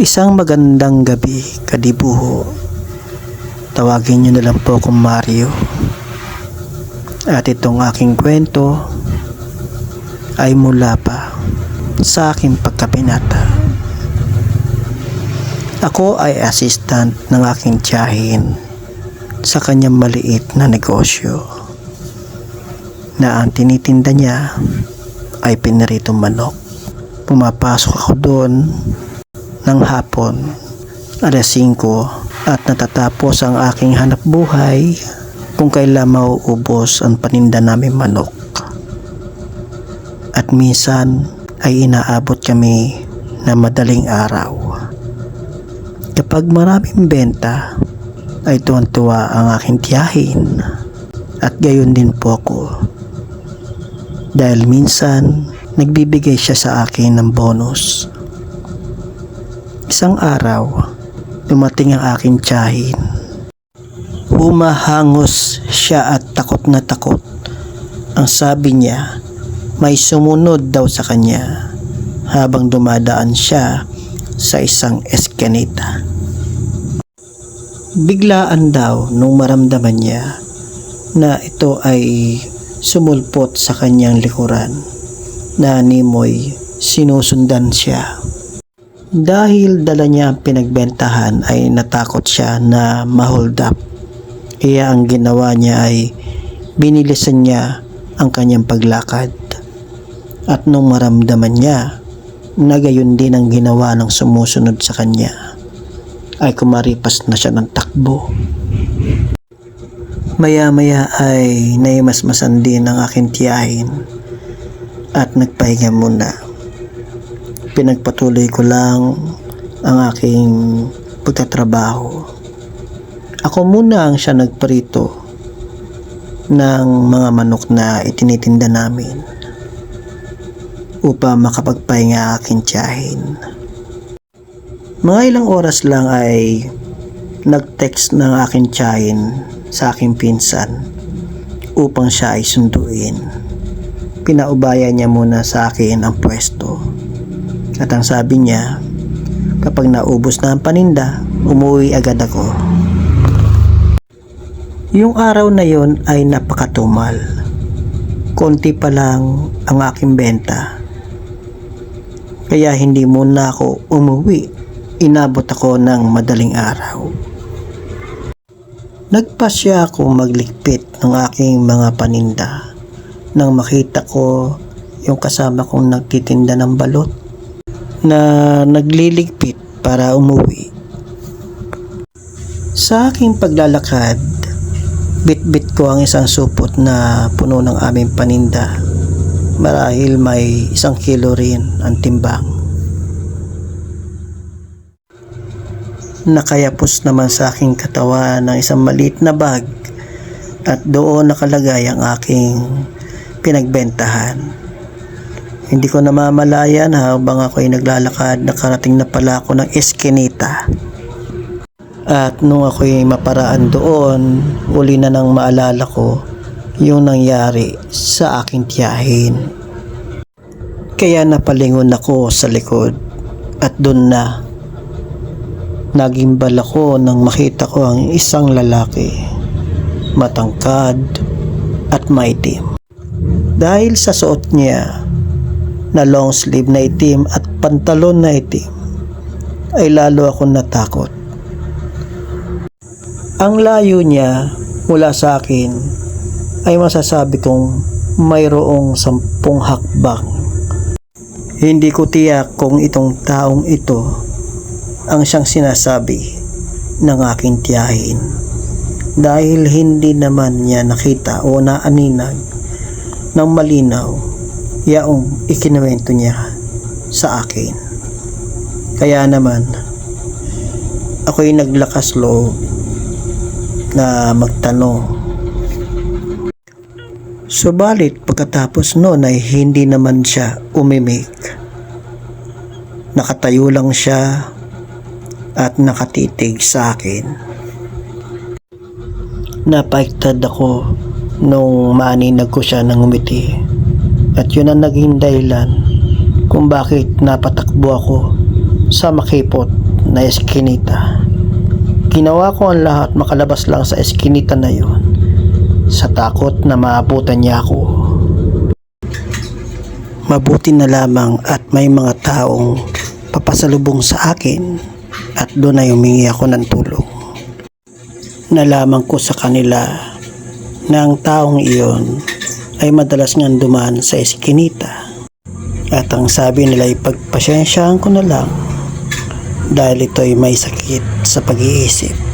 Isang magandang gabi, kadibuho. Tawagin niyo na lang po akong Mario. At itong aking kwento ay mula pa sa aking pagkabinata. Ako ay assistant ng aking tiyahin sa kanyang maliit na negosyo na ang tinitinda niya ay piniritong manok. Pumapasok ako doon ng hapon, alas 5, at natatapos ang aking hanap buhay kung kailan mauubos ang paninda namin manok. At minsan ay inaabot kami na madaling araw. Kapag maraming benta ay tuwan-tuwa ang aking tiyahin at gayon din po ako. Dahil minsan nagbibigay siya sa akin ng bonus. Isang araw, dumating ang aking tiyahin. Humahangos siya at takot na takot. Ang sabi niya, may sumunod daw sa kanya habang dumadaan siya sa isang eskinita. Biglaan daw nung maramdaman niya na ito ay sumulpot sa kanyang likuran na animoy sinusundan siya. Dahil dala niya ang pinagbentahan ay natakot siya na ma-hold up. Kaya ang ginawa niya ay binilisan niya ang kanyang paglakad. At nung maramdaman niya na gayon din ang ginawa ng sumusunod sa kanya, ay kumaripas na siya ng takbo. Maya-maya ay naimasmasan din ang aking tiyahin at nagpahinga muna. Pinagpatuloy ko lang ang aking pagtatrabaho. Ako muna ang siya nagparito ng mga manok na itinitinda namin upang makapagpahinga aking tiyahin. Mga ilang oras lang ay nag-text ng aking tiyahin sa aking pinsan upang siya ay sunduin. Pinaubaya niya muna sa akin ang pwesto. At ang sabi niya, kapag naubos na ang paninda, umuwi agad ako. Yung araw na yon ay napakatumal. Konti pa lang ang aking benta. Kaya hindi muna ako umuwi. Inabot ako ng madaling araw. Nagpasya ako magligpit ng aking mga paninda nang makita ko yung kasama kong nagtitinda ng balot na nagliligpit para umuwi. Sa aking paglalakad, bit-bit ko ang isang supot na puno ng aming paninda. Marahil may 1 kilo rin ang timbang. Nakayapos naman sa aking katawan ng isang maliit na bag at doon nakalagay ang aking pinagbentahan. Hindi ko namamalayan habang ako ay naglalakad, nakarating na pala ako ng eskinita. At nung ako ay maparaan doon, uli na nang maalala ko yung nangyari sa aking tiyahin. Kaya napalingon ako sa likod at doon na nagimbal ako nang makita ko ang isang lalaki, matangkad at maitim. Dahil sa suot niya na long sleeve na itim at pantalon na itim, ay lalo akong natakot. Ang layo niya mula sa akin ay masasabi kong mayroong 10 hakbang. Hindi ko tiyak kung itong taong ito ang siyang sinasabi ng aking tiyahin, dahil hindi naman niya nakita o naaninag ng malinaw yaong ikinuwento niya sa akin. Kaya naman ako'y naglakas loob na magtanong. Subalit pagkatapos noon ay hindi naman siya umimik. Nakatayo lang siya at nakatitig sa akin. Napaiktad ako nung maaninag ko siya ng umiti. At yun ang naging dahilan kung bakit napatakbo ako sa makipot na eskinita. Ginawa ko ang lahat makalabas lang sa eskinita na yon, sa takot na maabutan niya ako. Mabuti na lamang at may mga taong papasalubong sa akin at doon ay humingi ako ng tulong. Nalaman ko sa kanila na ang taong iyon ay madalas ngang dumaan sa eskinita at ang sabi nila ay pagpasensyaan ko na lang dahil ito ay may sakit sa pag-iisip.